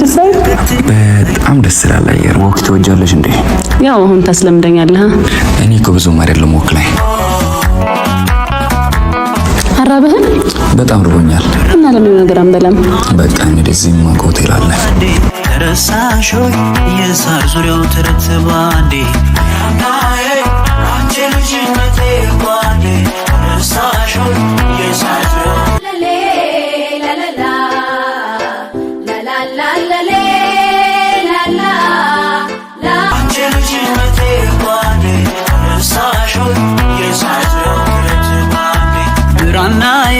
ደስ አይል? በጣም ደስ ይላል አየር። ወክ ትወጃለሽ እንዴ? ያው አሁን ታስለምደኛለህ። እኔ እኮ ብዙም አይደለም ወክ ላይ። አራበህ? በጣም ርቦኛል። እና ለምን ነገር አንበላም? በቃ እንደዚህ ሆቴል አለ። ረሳሾይ የሳር ዙሪያው ተረትባ እንዴ አንቺ ልጅነቴ ጓዴ ረሳሾይ የሳር ዙሪያው አንቺ ልጅነቴ ጓዴ ረሳሾይ የሳር ዙሪያው ተረትባ እንዴ ብራናዬ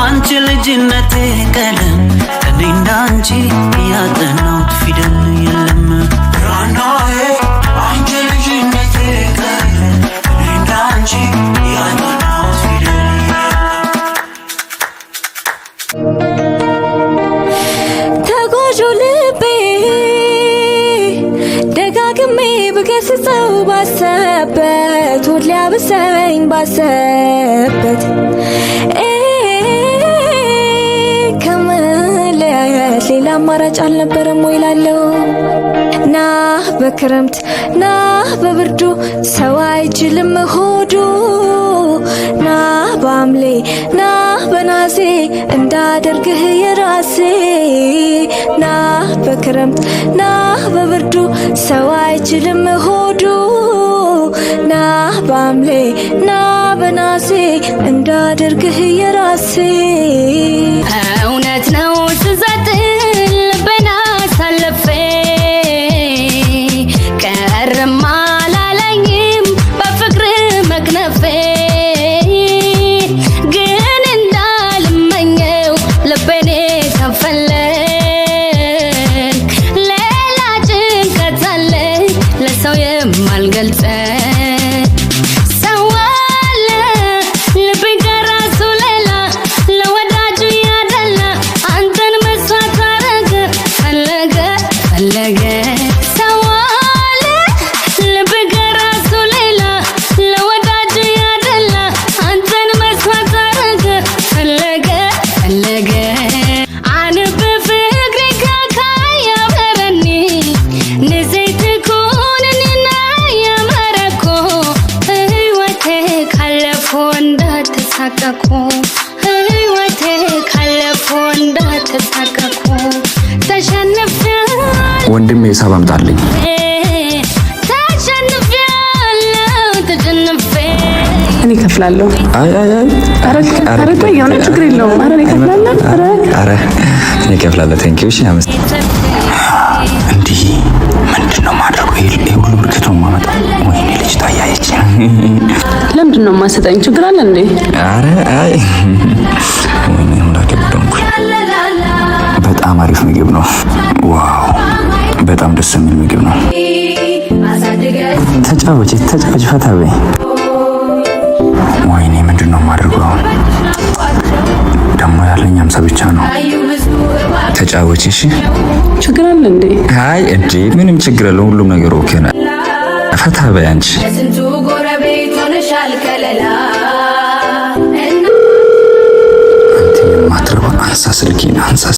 አንቺ ልጅነቴ ቀለም እኔ እንዳንቺ ያጠናሁት ፊደል የለም ብራናዬ አንቺ ልጅነቴ ቀለም እኔ እንዳንቺ ያጠናሁት ፊደል የለም ተጓዡ ልቤ ደጋግሜ ብገስጸው ባሰበት ወድ ሊያብሰኝ ባሰበት ሌላ አማራጭ አልነበረም ወይ ላለው ና በክረምት ና በብርዱ ሰው አይችልም ሆዱ ና በሐምሌ ና በነሐሴ እንዳደርግህ የራሴ ና በክረምት ና በብርዱ ሰው አይችልም ሆዱ ና በሐምሌ ና በነሐሴ እንዳደርግህ የራሴ እውነት ነው ወንድሜ ሂሳብ አምጣልኝ። እኔ እከፍላለሁ። አይ አረ ቆይ የሆነ ችግር የለውም። አረ እኔ እከፍላለሁ። አረ እኔ እከፍላለሁ። ቴንክ ዩ። እሺ እንዲህ ምንድነው ማድረገው? ይሄ ሁሉ ብርክት ነው የማመጣው። ወይኔ ልጅ ታያየች። ለምንድን ነው የማሰጠኝ? ችግር አለ እንዴ? አረ አይ ወይኔ ሁላከብደንኩ። በጣም አሪፍ ምግብ ነው። ዋው በጣም ደስ የሚል ምግብ ነው። ተጫወች ፈታ በይ። ወይኔ ምንድነው የማደርገው አሁን? ደግሞ ያለኝ 50 ብቻ ነው። ተጫወች እሺ። ችግር አለ እንዴ? አይ እንዴ ምንም ችግር የለውም። ሁሉም ነገር ኦኬ ነው። ፈታ በይ አንቺ። አንተ የማትረባ አንሳ ስልኬን አንሳ።